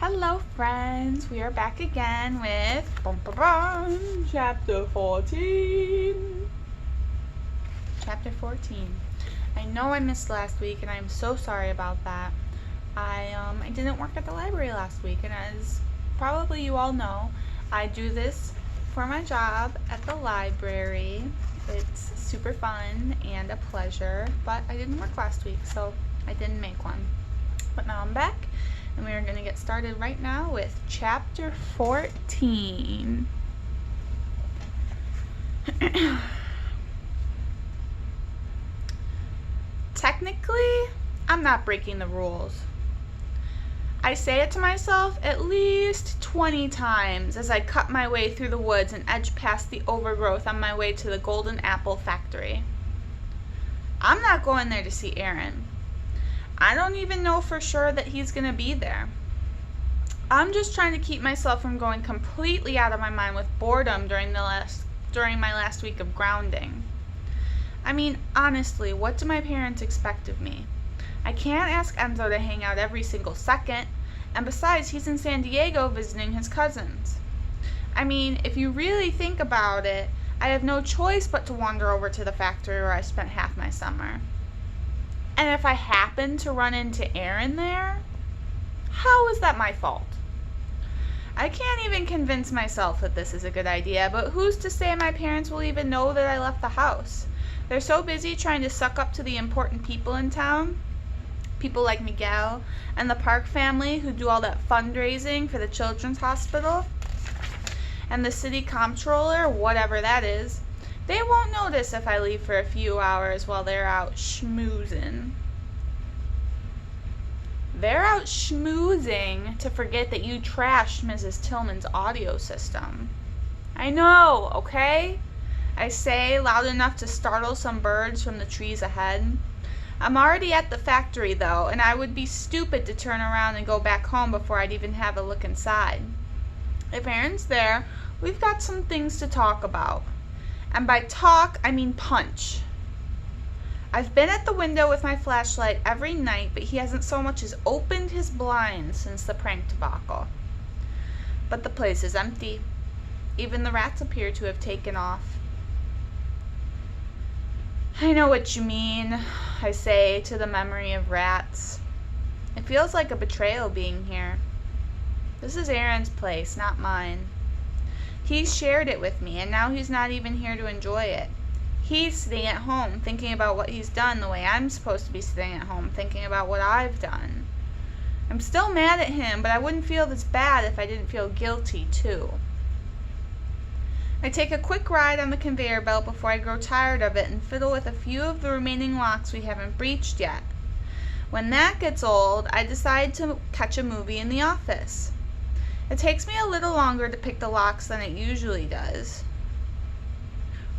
Hello friends, we are back again with chapter 14. Chapter 14. I know I missed last week and I'm so sorry about that. I didn't work at the library last week, and as probably you all know, I do this for my job at the library. It's super fun and a pleasure, but I didn't work last week, so I didn't make one. But now I'm back, and we are going to get started right now with chapter 14. Technically, I'm not breaking the rules. I say it to myself at least 20 times as I cut my way through the woods and edge past the overgrowth on my way to the Golden Apple Factory. I'm not going there to see Aaron. I don't even know for sure that he's going to be there. I'm just trying to keep myself from going completely out of my mind with boredom during my last week of grounding. I mean, honestly, what do my parents expect of me? I can't ask Enzo to hang out every single second, and besides, he's in San Diego visiting his cousins. I mean, if you really think about it, I have no choice but to wander over to the factory where I spent half my summer. And if I happen to run into Aaron there, how is that my fault? I can't even convince myself that this is a good idea, but who's to say my parents will even know that I left the house? They're so busy trying to suck up to the important people in town. People like Miguel and the Park family who do all that fundraising for the children's hospital. And the city comptroller, whatever that is. They won't notice if I leave for a few hours while they're out schmoozing. They're out schmoozing to forget that you trashed Mrs. Tillman's audio system. I know, okay? I say, loud enough to startle some birds from the trees ahead. I'm already at the factory, though, and I would be stupid to turn around and go back home before I'd even have a look inside. If Aaron's there, we've got some things to talk about. And by talk, I mean punch. I've been at the window with my flashlight every night, but he hasn't so much as opened his blinds since the prank debacle. But the place is empty. Even the rats appear to have taken off. I know what you mean, I say to the memory of rats. It feels like a betrayal being here. This is Aaron's place, not mine. He shared it with me, and now he's not even here to enjoy it. He's sitting at home thinking about what he's done the way I'm supposed to be sitting at home thinking about what I've done. I'm still mad at him, but I wouldn't feel this bad if I didn't feel guilty, too. I take a quick ride on the conveyor belt before I grow tired of it and fiddle with a few of the remaining locks we haven't breached yet. When that gets old, I decide to catch a movie in the office. It takes me a little longer to pick the locks than it usually does.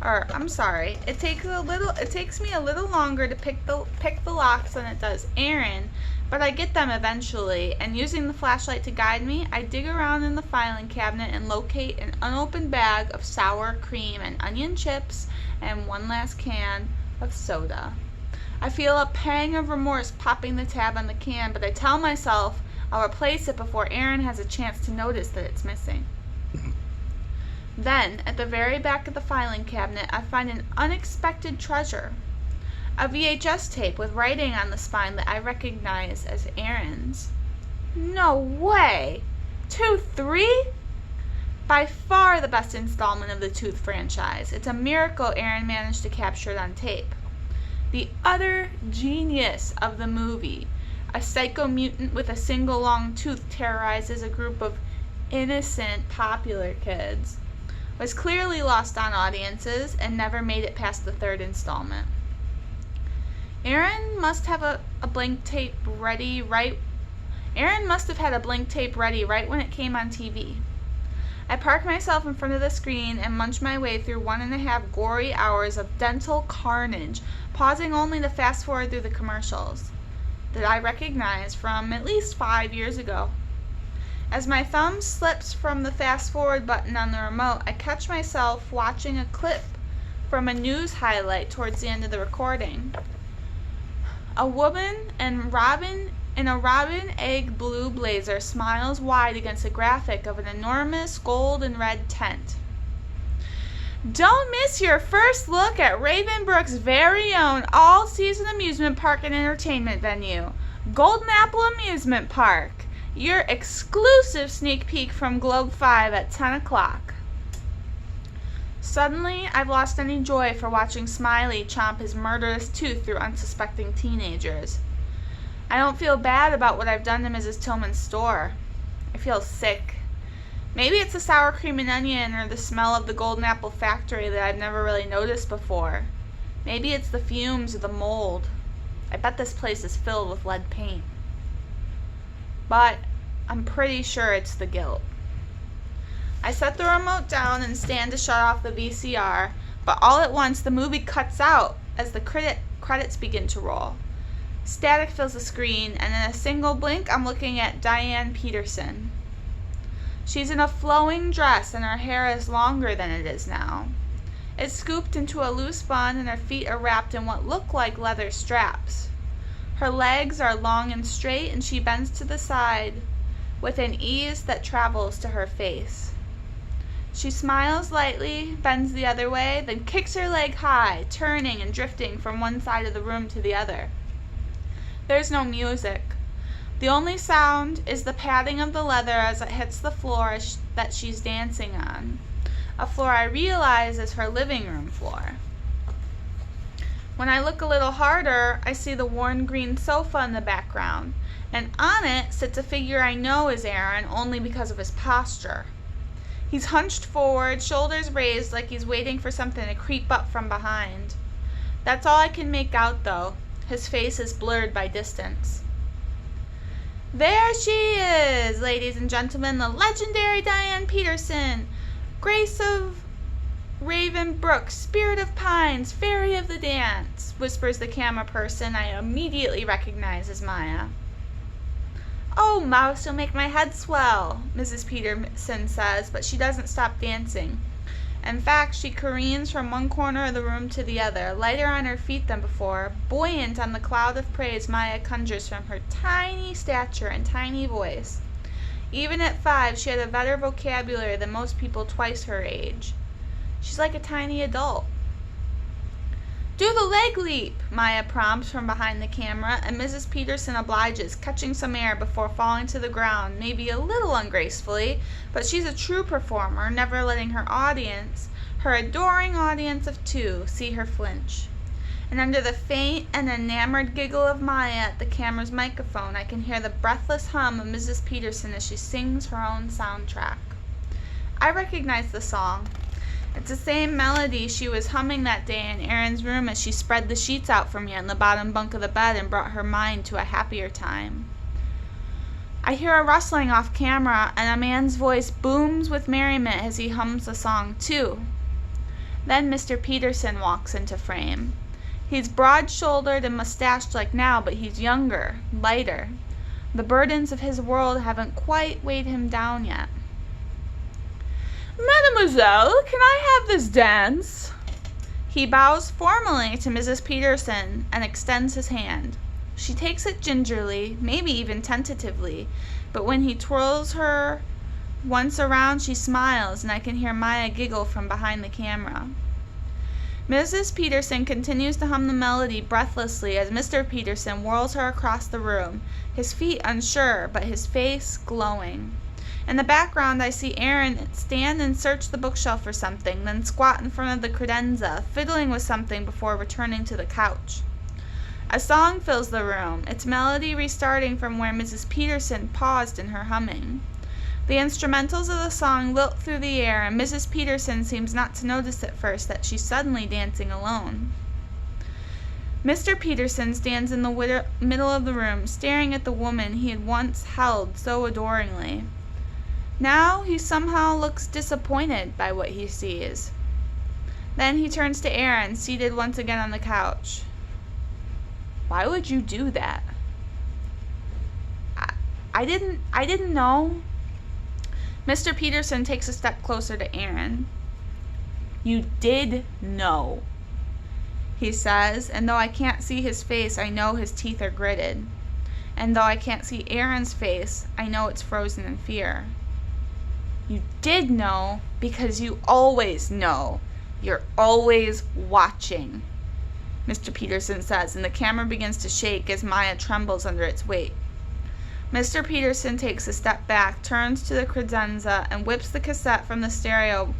It takes me a little longer to pick the locks than it does Aaron, but I get them eventually, and using the flashlight to guide me, I dig around in the filing cabinet and locate an unopened bag of sour cream and onion chips and one last can of soda. I feel a pang of remorse popping the tab on the can, but I tell myself I'll replace it before Aaron has a chance to notice that it's missing. Then, at the very back of the filing cabinet, I find an unexpected treasure. A VHS tape with writing on the spine that I recognize as Aaron's. No way! Tooth 3? By far the best installment of the Tooth franchise. It's a miracle Aaron managed to capture it on tape. The utter genius of the movie. A psycho mutant with a single long tooth terrorizes a group of innocent, popular kids. Was clearly lost on audiences and never made it past the third installment. Aaron must have had a blank tape ready right when it came on TV. I park myself in front of the screen and munch my way through 1.5 gory hours of dental carnage, pausing only to fast forward through the commercials that I recognize from at least 5 years ago. As my thumb slips from the fast forward button on the remote, I catch myself watching a clip from a news highlight towards the end of the recording. A woman and Robin in a robin egg blue blazer, smiles wide against a graphic of an enormous gold and red tent. Don't miss your first look at Ravenbrook's very own all-season amusement park and entertainment venue, Golden Apple Amusement Park. Your exclusive sneak peek from Globe 5 at 10 o'clock. Suddenly, I've lost any joy for watching Smiley chomp his murderous tooth through unsuspecting teenagers. I don't feel bad about what I've done to Mrs. Tillman's store. I feel sick. Maybe it's the sour cream and onion or the smell of the Golden Apple factory that I've never really noticed before. Maybe it's the fumes or the mold. I bet this place is filled with lead paint. But I'm pretty sure it's the guilt. I set the remote down and stand to shut off the VCR, but all at once the movie cuts out as the credits begin to roll. Static fills the screen, and in a single blink I'm looking at Diane Peterson. She's in a flowing dress and her hair is longer than it is now. It's scooped into a loose bun and her feet are wrapped in what look like leather straps. Her legs are long and straight and she bends to the side with an ease that travels to her face. She smiles lightly, bends the other way, then kicks her leg high, turning and drifting from one side of the room to the other. There's no music. The only sound is the padding of the leather as it hits the floor that she's dancing on, a floor I realize is her living room floor. When I look a little harder, I see the worn green sofa in the background, and on it sits a figure I know is Aaron only because of his posture. He's hunched forward, shoulders raised like he's waiting for something to creep up from behind. That's all I can make out, though. His face is blurred by distance. There she is, ladies and gentlemen, the legendary Diane Peterson, Grace of Ravenbrook, Spirit of Pines, Fairy of the Dance, whispers the camera person I immediately recognize as Maya. Oh, Mouse, you'll make my head swell, Mrs. Peterson says, but she doesn't stop dancing. In fact, she careens from one corner of the room to the other, lighter on her feet than before, buoyant on the cloud of praise Maya conjures from her tiny stature and tiny voice. Even at 5, she had a better vocabulary than most people twice her age. She's like a tiny adult. Do the leg leap, Maya prompts from behind the camera, and Mrs. Peterson obliges, catching some air before falling to the ground, maybe a little ungracefully, but she's a true performer, never letting her audience, her adoring audience of 2, see her flinch. And under the faint and enamored giggle of Maya at the camera's microphone, I can hear the breathless hum of Mrs. Peterson as she sings her own soundtrack. I recognize the song. It's the same melody she was humming that day in Erin's room as she spread the sheets out for me on the bottom bunk of the bed and brought her mind to a happier time. I hear a rustling off camera, and a man's voice booms with merriment as he hums the song too. Then Mr. Peterson walks into frame. He's broad-shouldered and mustached like now, but he's younger, lighter. The burdens of his world haven't quite weighed him down yet. Mademoiselle, can I have this dance? He bows formally to Mrs. Peterson and extends his hand. She takes it gingerly, maybe even tentatively, but when he twirls her once around, she smiles, and I can hear Maya giggle from behind the camera. Mrs. Peterson continues to hum the melody breathlessly as Mr. Peterson whirls her across the room, his feet unsure, but his face glowing. In the background, I see Erin stand and search the bookshelf for something, then squat in front of the credenza, fiddling with something before returning to the couch. A song fills the room, its melody restarting from where Mrs. Peterson paused in her humming. The instrumentals of the song lilt through the air, and Mrs. Peterson seems not to notice at first that she's suddenly dancing alone. Mr. Peterson stands in the middle of the room, staring at the woman he had once held so adoringly. Now he somehow looks disappointed by what he sees. Then he turns to Erin, seated once again on the couch. Why would you do that? I didn't know. Mr. Peterson takes a step closer to Erin. You did know, he says, and though I can't see his face, I know his teeth are gritted. And though I can't see Aaron's face, I know it's frozen in fear. You did know because you always know. You're always watching, Mr. Peterson says, and the camera begins to shake as Maya trembles under its weight. Mr. Peterson takes a step back, turns to the credenza, and whips the cassette from the stereo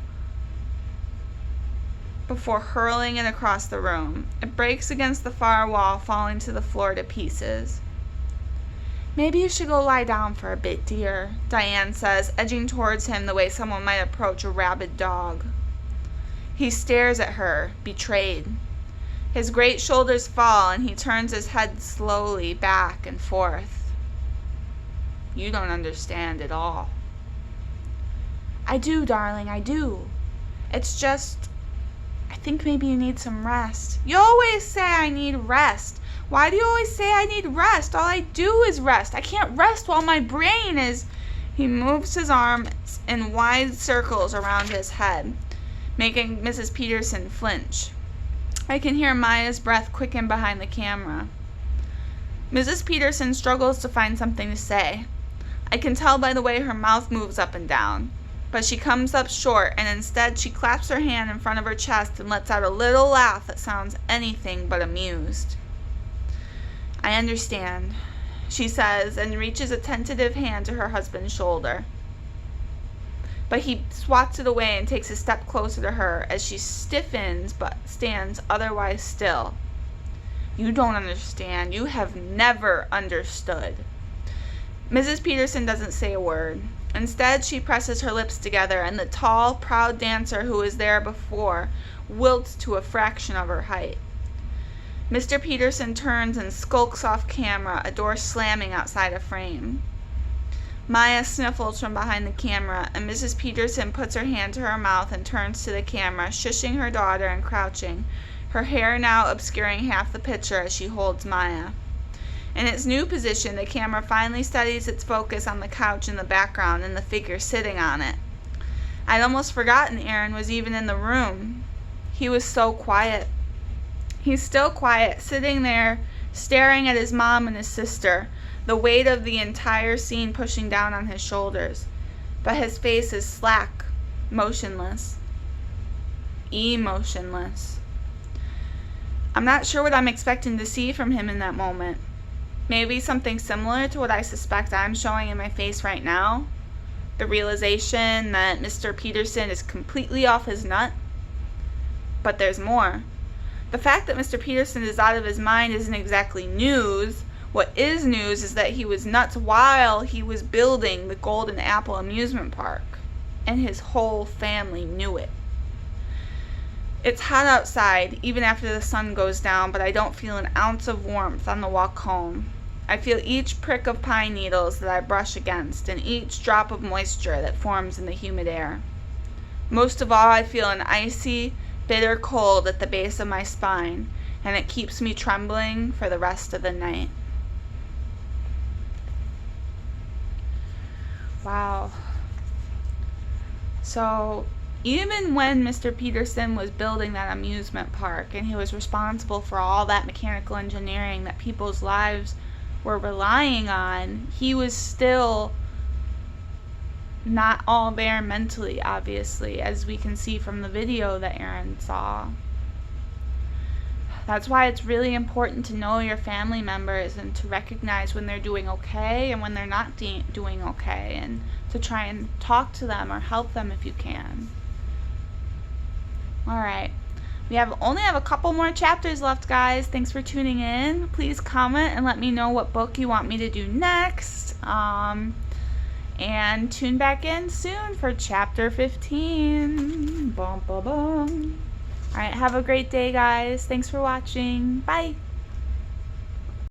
before hurling it across the room. It breaks against the far wall, falling to the floor to pieces. Maybe you should go lie down for a bit, dear, Diane says, edging towards him the way someone might approach a rabid dog. He stares at her, betrayed. His great shoulders fall, and he turns his head slowly back and forth. You don't understand at all. I do, darling, I do. It's just, I think maybe you need some rest. You always say I need rest. Why do you always say I need rest? All I do is rest. I can't rest while my brain is... He moves his arms in wide circles around his head, making Mrs. Peterson flinch. I can hear Maya's breath quicken behind the camera. Mrs. Peterson struggles to find something to say. I can tell by the way her mouth moves up and down. But she comes up short, and instead she claps her hand in front of her chest and lets out a little laugh that sounds anything but amused. I understand, she says, and reaches a tentative hand to her husband's shoulder. But he swats it away and takes a step closer to her as she stiffens but stands otherwise still. You don't understand. You have never understood. Mrs. Peterson doesn't say a word. Instead, she presses her lips together, and the tall, proud dancer who was there before wilts to a fraction of her height. Mr. Peterson turns and skulks off camera, a door slamming outside a frame. Maya sniffles from behind the camera, and Mrs. Peterson puts her hand to her mouth and turns to the camera, shushing her daughter and crouching, her hair now obscuring half the picture as she holds Maya. In its new position, the camera finally steadies its focus on the couch in the background and the figure sitting on it. I'd almost forgotten Aaron was even in the room. He was so quiet. He's still quiet, sitting there, staring at his mom and his sister, the weight of the entire scene pushing down on his shoulders. But his face is slack, motionless. Emotionless. I'm not sure what I'm expecting to see from him in that moment. Maybe something similar to what I suspect I'm showing in my face right now. The realization that Mr. Peterson is completely off his nut. But there's more. The fact that Mr. Peterson is out of his mind isn't exactly news. What is news is that he was nuts while he was building the Golden Apple amusement park. And his whole family knew it. It's hot outside, even after the sun goes down, but I don't feel an ounce of warmth on the walk home. I feel each prick of pine needles that I brush against, and each drop of moisture that forms in the humid air. Most of all, I feel an icy, bitter cold at the base of my spine, and it keeps me trembling for the rest of the night. Wow. So, even when Mr. Peterson was building that amusement park and he was responsible for all that mechanical engineering that people's lives were relying on, he was still not all there mentally, obviously, as we can see from the video that Aaron saw. That's why it's really important to know your family members and to recognize when they're doing okay and when they're not doing okay, and to try and talk to them or help them if you can. Alright, we only have a couple more chapters left, guys. Thanks for tuning in. Please comment and let me know what book you want me to do next. And tune back in soon for chapter 15. Bum, bum, bum. Alright, have a great day, guys. Thanks for watching. Bye.